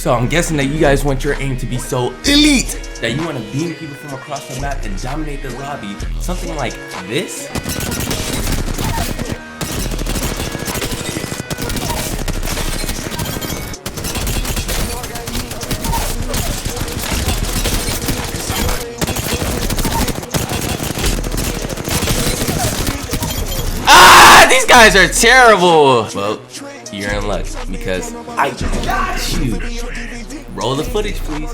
So I'm guessing that you guys want your aim to be so elite that you want to beam people from across the map and dominate the lobby. Something like this? These guys are terrible. Well, you're in luck because I got you. Roll the footage, please.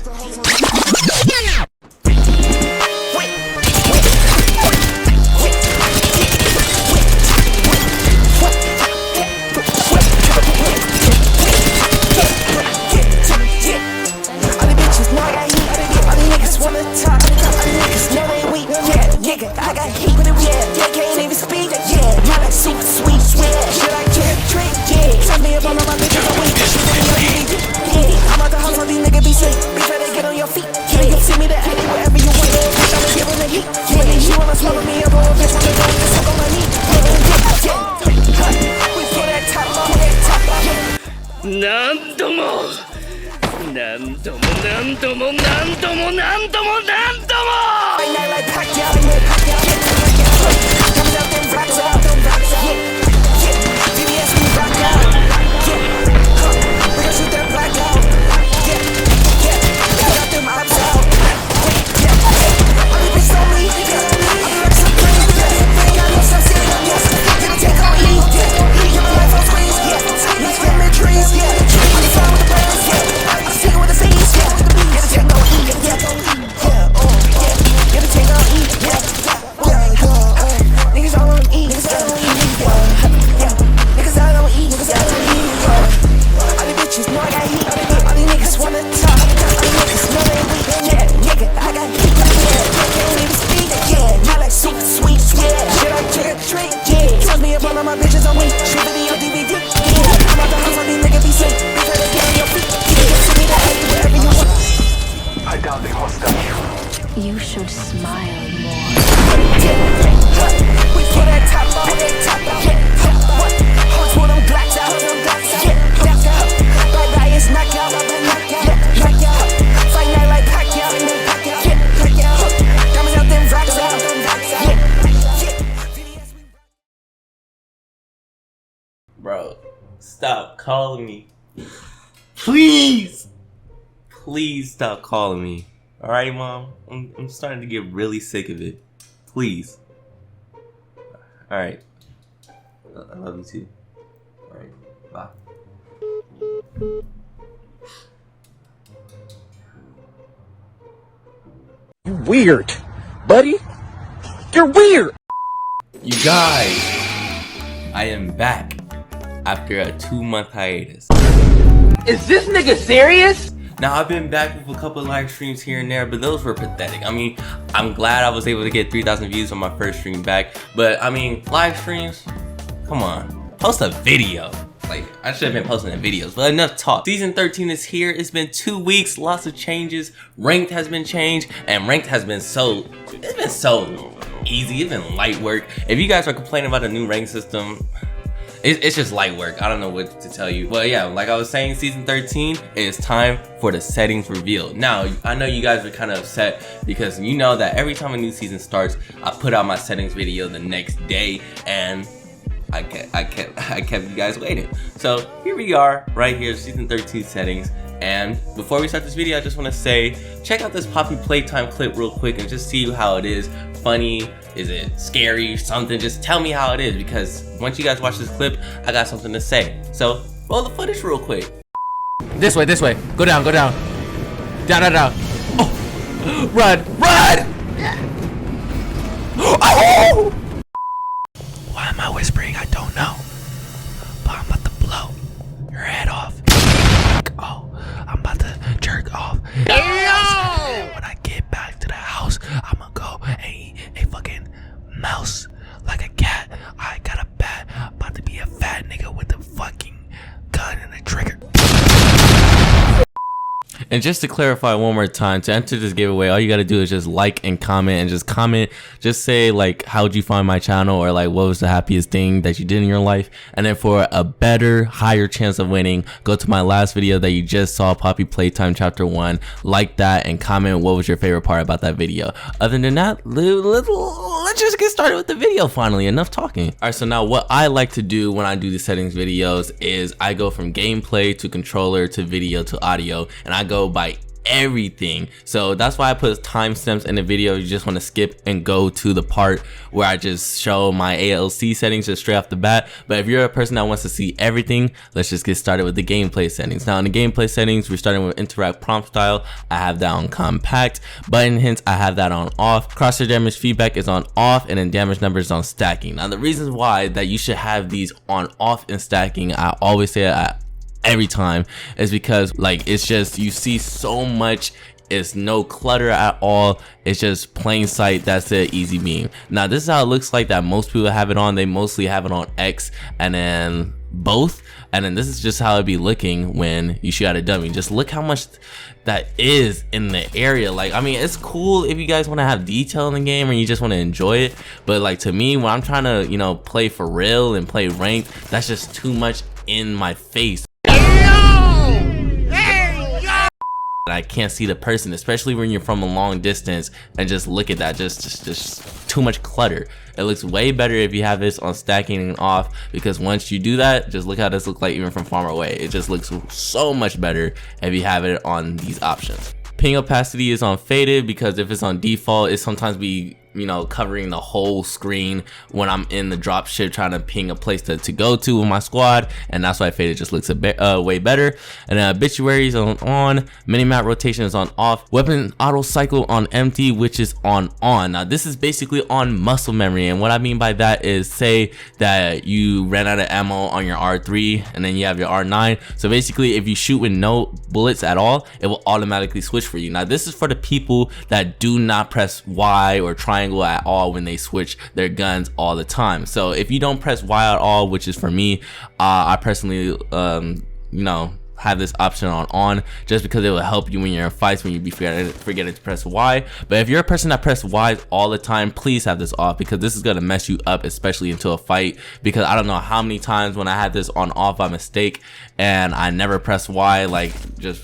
You should smile more. Bro, stop calling me. Please. Please stop calling me. Alright, Mom? I'm starting to get really sick of it. Please. Alright. I love you too. Alright, bye. You weird, buddy. You're weird. You guys, I am back after a 2-month hiatus. Is this nigga serious? Now, I've been back with a couple of live streams here and there, but those were pathetic. I mean, I'm glad I was able to get 3,000 views on my first stream back, but I mean, live streams, come on, post a video. Like, I should have been posting the videos, but enough talk. Season 13 is here. It's been 2 weeks, lots of changes. Ranked has been changed, and ranked has been so easy. It's been light work. If you guys are complaining about the new rank system, it's just light work. I don't know what to tell you. But yeah, like I was saying, season 13, it is time for the settings reveal. Now, I know you guys are kind of upset because you know that every time a new season starts, I put out my settings video the next day, and I kept you guys waiting. So here we are, right here, season 13 settings. And before we start this video, I just want to say, check out this Poppy Playtime clip real quick and just see how it is. Funny, is it scary, something? Just tell me how it is, because once you guys watch this clip, I got something to say. So roll the footage real quick. This way, go down, down. Oh, run! Oh! Why am I whispering? I don't know. But I'm about to blow your head off. Oh, I'm about to jerk off. And when I get back to the house, I'm gonna go and eat a fucking mouse like a cat. I got a bat. I'm about to be a fat nigga with a fucking gun and a trigger. And just to clarify one more time, to enter this giveaway, all you gotta do is just like and comment, and just comment, just say like, how'd you find my channel, or like, what was the happiest thing that you did in your life? And then for a better, higher chance of winning, go to my last video that you just saw, Poppy Playtime Chapter 1, like that and comment what was your favorite part about that video. Other than that, let's just get started with the video finally. Enough talking. All right, so now what I like to do when I do the settings videos is I go from gameplay to controller to video to audio, and I go by everything. So that's why I put timestamps in the video. You just want to skip and go to the part where I just show my ALC settings just straight off the bat. But if you're a person that wants to see everything, let's just get started with the gameplay settings. Now in the gameplay settings, we're starting with interact prompt style. I have that on compact. Button hints, I have that on off. Crosshair damage feedback is on off, and then damage numbers on stacking. Now the reasons why that you should have these on off and stacking, I always say it every time, is because like it's just, you see so much, it's no clutter at all, it's just plain sight. That's it, easy beam. Now this is how it looks like that most people have it on. They mostly have it on X and then both, and then this is just how it'd be looking when you shoot at a dummy. Just look how much that is in the area. Like, I mean, it's cool if you guys want to have detail in the game or you just want to enjoy it, but like to me, when I'm trying to, you know, play for real and play ranked, that's just too much in my face. I can't see the person, especially when you're from a long distance, and just look at that, just too much clutter. It looks way better if you have this on stacking and off, because once you do that, just look how this looks like even from far away. It just looks so much better if you have it on these options. Ping opacity is on faded, because if it's on default, it sometimes be, you know, covering the whole screen when I'm in the drop ship trying to ping a place to go to with my squad, and that's why faded just looks a bit way better. And then obituary is on minimap rotation is on off, weapon auto cycle on empty, which is on. Now this is basically on muscle memory, and what I mean by that is, say that you ran out of ammo on your R3 and then you have your R9, so basically if you shoot with no bullets at all, it will automatically switch for you. Now this is for the people that do not press Y or triangle at all when they switch their guns all the time. So if you don't press Y at all, which is for me, I personally you know, have this option on just because it will help you when you're in fights, when you be forgetting to press Y. But if you're a person that press Y all the time, please have this off, because this is gonna mess you up, especially into a fight. Because I don't know how many times when I had this on off by mistake and I never press Y. Like, just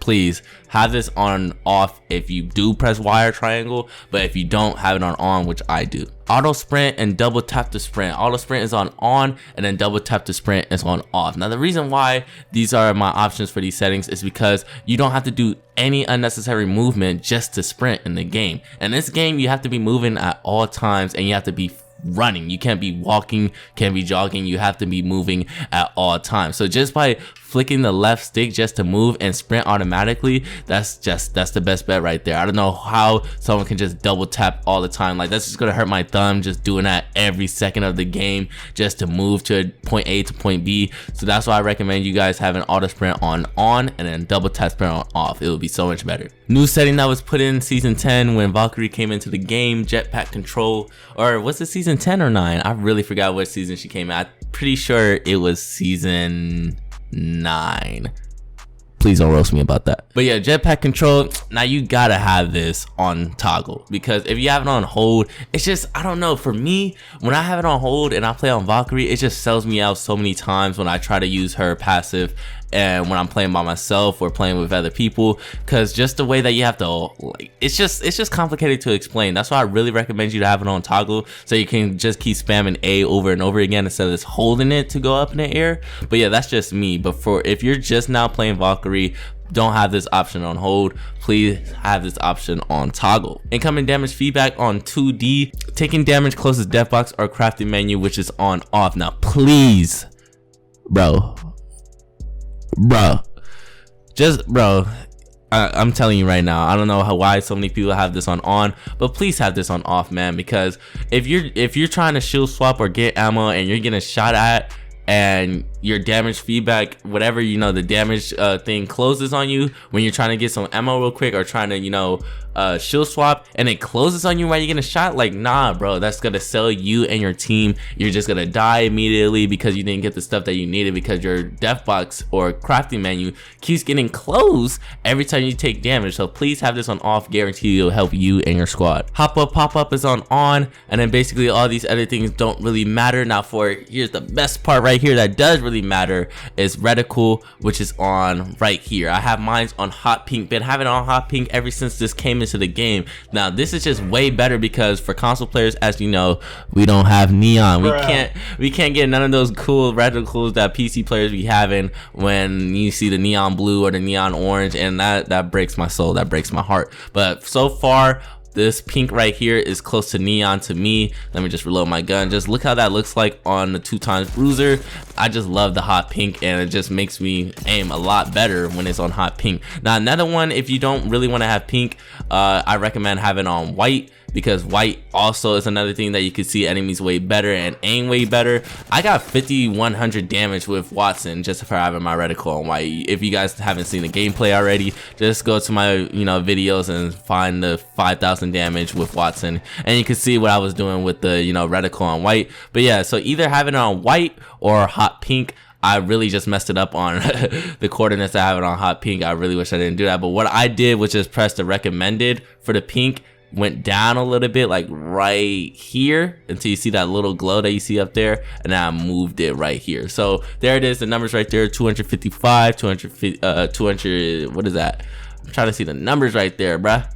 please have this on off if you do press Y or triangle, but if you don't, have it on, which I do. Auto sprint and double tap to sprint. Auto sprint is on, and then double tap to sprint is on off. Now the reason why these are my options for these settings is because you don't have to do any unnecessary movement just to sprint in the game. In this game, you have to be moving at all times, and you have to be running. You can't be walking, can't be jogging, you have to be moving at all times. So just by flicking the left stick just to move and sprint automatically, that's the best bet right there. I don't know how someone can just double tap all the time. Like, that's just gonna hurt my thumb just doing that every second of the game just to move to point A to point B. So that's why I recommend you guys having auto sprint on and then double tap sprint on off. It will be so much better. New setting that was put in season 10 when Valkyrie came into the game, jetpack control. Or was it season 10 or 9? I really forgot what season she came out. I'm pretty sure it was season 9. Please don't roast me about that. But yeah, jetpack control, now you gotta have this on toggle, because if you have it on hold, it's just, I don't know, for me, when I have it on hold and I play on Valkyrie, it just sells me out so many times when I try to use her passive and when I'm playing by myself or playing with other people, because just the way that you have to, like, it's just complicated to explain. That's why I really recommend you to have it on toggle, so you can just keep spamming A over and over again instead of just holding it to go up in the air. But yeah, that's just me. But if you're just now playing Valkyrie, don't have this option on hold, please have this option on toggle. Incoming damage feedback on 2D, taking damage closest death box or crafting menu, which is on off. Now please, bro, I'm telling you right now, I don't know why so many people have this on, but please have this on off, man. Because if you're trying to shield swap or get ammo and you're getting shot at and your damage feedback, whatever, you know, the damage thing closes on you when you're trying to get some ammo real quick or trying to, you know, shield swap, and it closes on you while you're getting a shot. Like, nah, bro, that's gonna sell you and your team. You're just gonna die immediately because you didn't get the stuff that you needed, because your death box or crafting menu keeps getting closed every time you take damage. So please have this on off. Guarantee it'll help you and your squad. Hop up, pop up is on, and then basically all these other things don't really matter. Now here's the best part right here that does really matter is reticle, which is on right here. I have mine on hot pink, been having it on hot pink ever since this came into the game. Now this is just way better because for console players, as you know, we don't have neon. We can't get none of those cool reticles that PC players be having when you see the neon blue or the neon orange, and that breaks my soul, that breaks my heart. But so far this pink right here is close to neon to me. Let me just reload my gun. Just look how that looks like on the 2x bruiser. I just love the hot pink, and it just makes me aim a lot better when it's on hot pink. Now another one, if you don't really want to have pink, I recommend having on white, because white also is another thing that you can see enemies way better and aim way better. I got 5100 damage with Watson just for having my reticle on white. If you guys haven't seen the gameplay already, just go to my, you know, videos and find the 5000 damage with Watson, and you can see what I was doing with the, you know, reticle on white. But yeah, so either having it on white or hot pink. I really just messed it up on the coordinates. I have it on hot pink. I really wish I didn't do that, but what I did was just press the recommended for the pink, went down a little bit, like right here, until you see that little glow that you see up there, and then I moved it right here. So there it is, the numbers right there, 255, 200, what is that? I'm trying to see the numbers right there, bruh.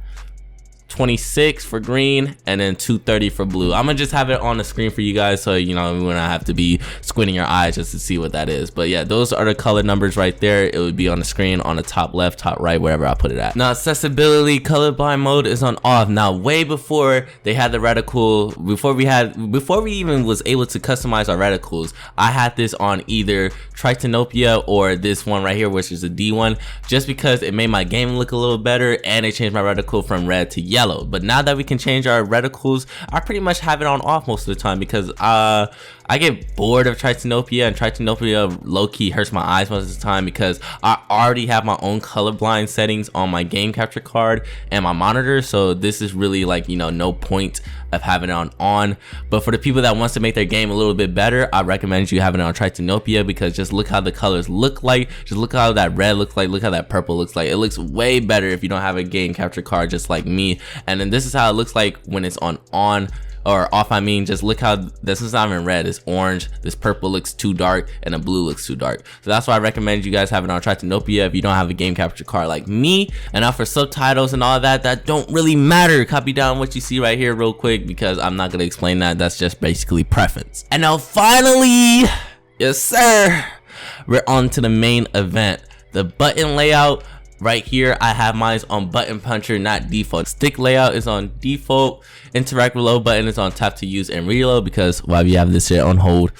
26 for green, and then 230 for blue. I'm gonna just have it on the screen for you guys, so you know, we wouldn't have to be squinting your eyes just to see what that is. But yeah, those are the color numbers right there. It would be on the screen on the top left, top right, wherever I put it at. Now accessibility colorblind mode is on off. Now way before they had the reticle, before we even was able to customize our reticles, I had this on either Tritanopia or this one right here, which is a D1, just because it made my game look a little better, and it changed my reticle from red to yellow. But now that we can change our reticles, I pretty much have it on off most of the time, because I get bored of Tritanopia, and Tritanopia low-key hurts my eyes most of the time, because I already have my own colorblind settings on my game capture card and my monitor. So this is really, like, you know, no point of having it on. But for the people that wants to make their game a little bit better, I recommend you having it on Tritanopia, because just look how the colors look like, just look how that red looks like, look how that purple looks like. It looks way better if you don't have a game capture card just like me. And then this is how it looks like when it's on or off. I mean, just look how this is not even red, it's orange, this purple looks too dark, and the blue looks too dark. So that's why I recommend you guys have it on Tritanopia if you don't have a game capture card like me. And now for subtitles and all that don't really matter. Copy down what you see right here real quick, because I'm not gonna explain that. That's just basically preference. And now finally, yes sir, we're on to the main event. The button layout right here, I have mine on button puncher, not default. Stick layout is on default. Interact reload button is on tap to use and reload, because why we have this shit on hold.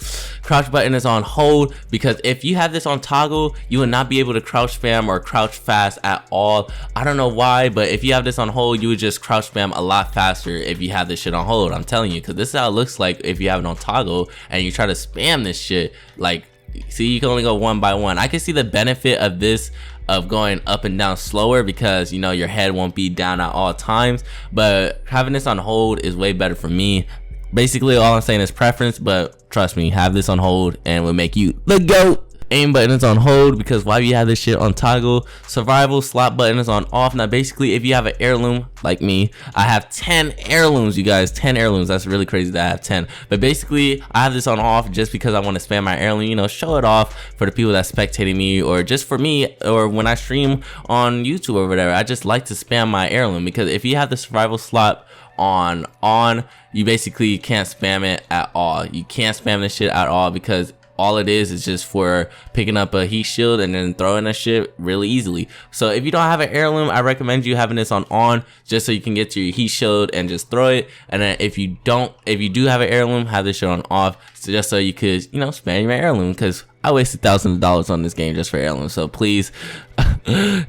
Crouch button is on hold, because if you have this on toggle, you will not be able to crouch spam or crouch fast at all. I don't know why, but if you have this on hold, you would just crouch spam a lot faster if you have this shit on hold. I'm telling you, because this is how it looks like if you have it on toggle and you try to spam this shit. Like, see, you can only go one by one. I can see the benefit of this, of going up and down slower, because you know your head won't be down at all times, but having this on hold is way better for me. Basically all I'm saying is preference, but trust me, have this on hold and it will make you the GOAT. Aim button is on hold, because why you have this shit on toggle. Survival slot button is on off. Now basically, if you have an heirloom like me, I have 10 heirlooms, you guys, 10 heirlooms. That's really crazy that I have 10, but basically I have this on off just because I want to spam my heirloom, you know, show it off for the people that's spectating me, or just for me, or when I stream on YouTube or whatever. I just like to spam my heirloom, because if you have the survival slot on, you basically can't spam it at all. You can't spam this shit at all, because all it is just for picking up a heat shield and then throwing that shit really easily. So if you don't have an heirloom, I recommend you having this on just so you can get to your heat shield and just throw it. And then if you do have an heirloom, have this shit on off, so just so you could, you know, spam your heirloom, because I wasted thousands of dollars on this game just for heirloom. So please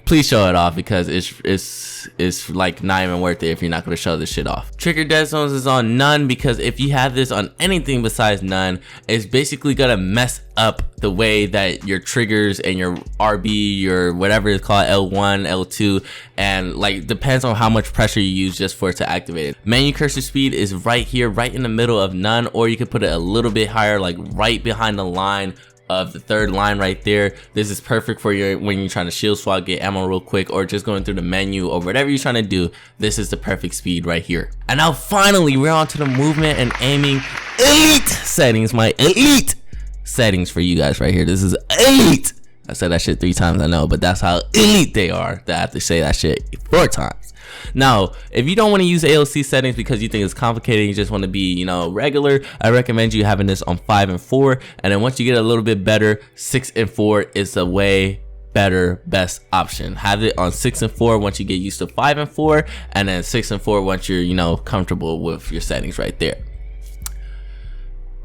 Please show it off, because it's like not even worth it if you're not going to show this shit off. Trigger dead zones is on none, because if you have this on anything besides none, it's basically gonna mess up the way that your triggers and your RB, your whatever it's called, L1, L2, and like depends on how much pressure you use just for it to activate it. Menu cursor speed is right here, right in the middle of none, or you could put it a little bit higher, like right behind the line of the third line right there. This is perfect for your when you're trying to shield swap, get ammo real quick, or just going through the menu or whatever you're trying to do. This is the perfect speed right here. And now finally we're on to the movement and aiming elite settings, my elite settings for you guys right here. This is elite. I said that shit 3 times, I know, but that's how elite they are that I have to say that shit 4 times. Now, if you don't want to use ALC settings because you think it's complicated, you just want to be, you know, regular, I recommend you having this on 5 and 4. And then once you get a little bit better, 6 and 4 is a way better, best option. Have it on 6 and 4 once you get used to 5 and 4, and then 6 and 4 once you're, you know, comfortable with your settings right there.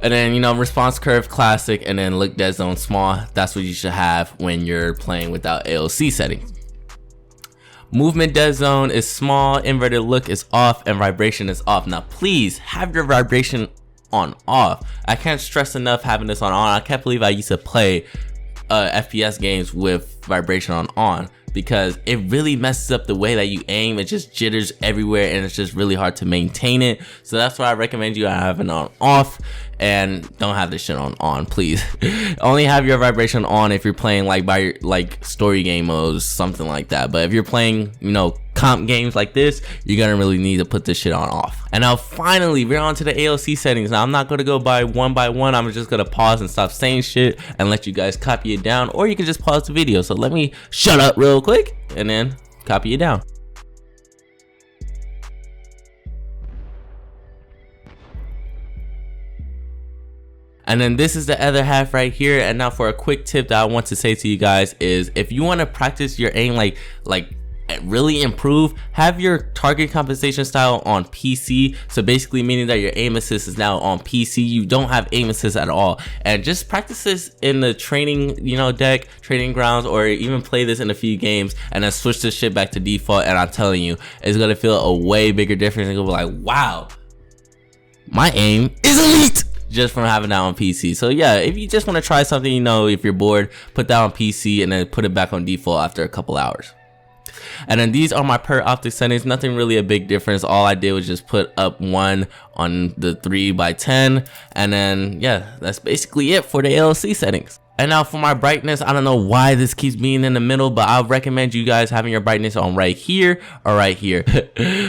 And then, you know, response curve classic, and then look dead zone small. That's what you should have when you're playing without ALC settings. Movement dead zone is small, inverted look is off, and vibration is off. Now please have your vibration on off. I can't stress enough having this on. I can't believe I used to play FPS games with vibration on, because it really messes up the way that you aim. It just jitters everywhere, and it's just really hard to maintain it. So that's why I recommend you having it on off, and don't have this shit on, please. Only have your vibration on if you're playing like by like story game modes, something like that. But if you're playing, you know, comp games like this, you're gonna really need to put this shit on off. And now finally we're on to the ALC settings. Now I'm not gonna go by one, I'm just gonna pause and stop saying shit and let you guys copy it down, or you can just pause the video. So let me shut up real quick and then copy it down. And then this is the other half right here. And now for a quick tip that I want to say to you guys is, if you want to practice your aim like really improve, have your target compensation style on PC. So basically meaning that your aim assist is now on PC. You don't have aim assist at all, and just practice this in the training, you know, deck, training grounds, or even play this in a few games and then switch this shit back to default. And I'm telling you, it's gonna feel a way bigger difference. You're gonna be like, wow, my aim is elite, just from having that on PC. So yeah, if you just want to try something, you know, if you're bored, put that on PC and then put it back on default after a couple hours. And then these are my per optic settings. Nothing really a big difference. All I did was just put up 1 on the 3x10, and then yeah, that's basically it for the ALC settings. And now for my brightness, I don't know why this keeps being in the middle, but I recommend you guys having your brightness on right here or right here.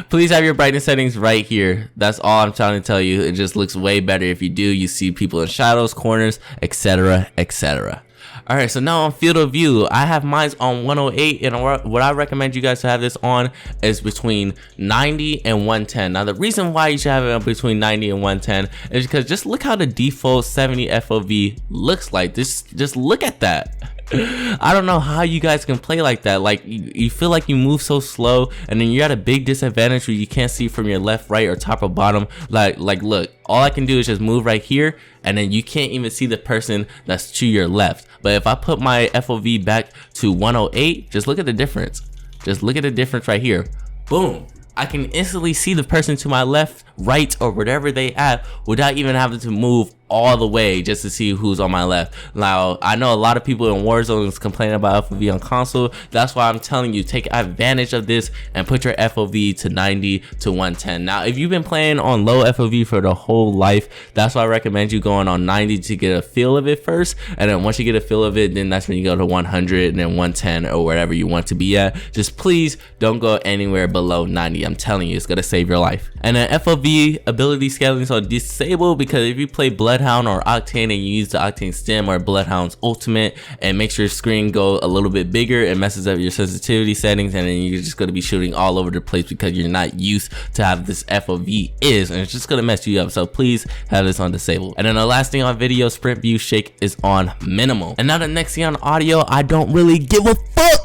Please have your brightness settings right here. That's all I'm trying to tell you. It just looks way better if you do. You see people in shadows, corners, etc, etc. Alright, so now on field of view, I have mine on 108, and what I recommend you guys to have this on is between 90 and 110. Now the reason why you should have it on between 90 and 110 is because just look how the default 70 FOV looks like. Just look at that. I don't know how you guys can play like that. Like you feel like you move so slow, and then you're at a big disadvantage where you can't see from your left, right, or top or bottom. Like look, all I can do is just move right here, and then you can't even see the person that's to your left. But if I put my FOV back to 108, just look at the difference. Just look at the difference right here. Boom. I can instantly see the person to my left, right, or whatever they at without even having to move all the way just to see who's on my left. Now, I know a lot of people in Warzone complain about FOV on console. That's why I'm telling you, take advantage of this and put your FOV to 90 to 110. Now, if you've been playing on low FOV for the whole life, that's why I recommend you going on 90 to get a feel of it first. And then once you get a feel of it, then that's when you go to 100 and then 110 or wherever you want to be at. Just please don't go anywhere below 90. I'm telling you, it's gonna save your life. And then FOV ability scaling is on disable, because if you play Bloodhound or Octane and you use the Octane stem or Bloodhound's ultimate, and makes your screen go a little bit bigger, it messes up your sensitivity settings, and then you're just going to be shooting all over the place because you're not used to how this FOV is, and it's just going to mess you up. So please have this on disable. And then the last thing on video, sprint view shake is on minimal. And now the next thing on audio, I don't really give a fuck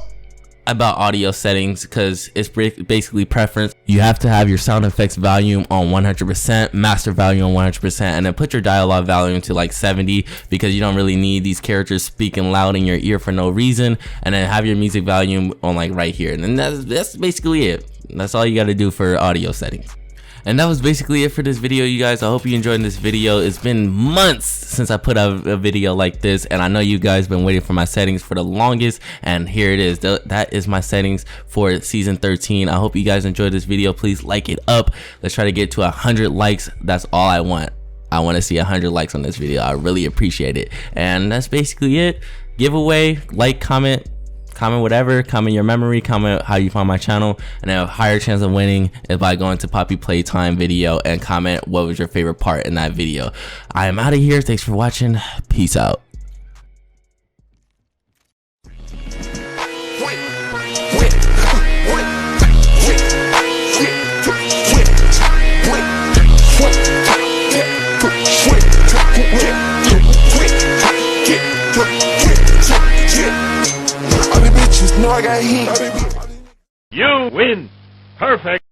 about audio settings because it's basically preference. You have to have your sound effects volume on 100%, master volume on 100%, and then put your dialogue volume to like 70 because you don't really need these characters speaking loud in your ear for no reason. And then have your music volume on like right here, and then that's basically it. That's all you got to do for audio settings. And that was basically it for this video, you guys. I hope you enjoyed this video. It's been months since I put out a video like this, and I know you guys been waiting for my settings for the longest, and here it is. That is my settings for season 13. I hope you guys enjoyed this video. Please like it up. Let's try to get to 100 likes. That's all I want. I want to see 100 likes on this video. I really appreciate it. And that's basically it. Giveaway, like, comment whatever, comment your memory, comment how you found my channel, and I have a higher chance of winning is by going to Poppy Playtime video and comment what was your favorite part in that video. I am out of here. Thanks for watching. Peace out. No, I got heat. You win. Perfect.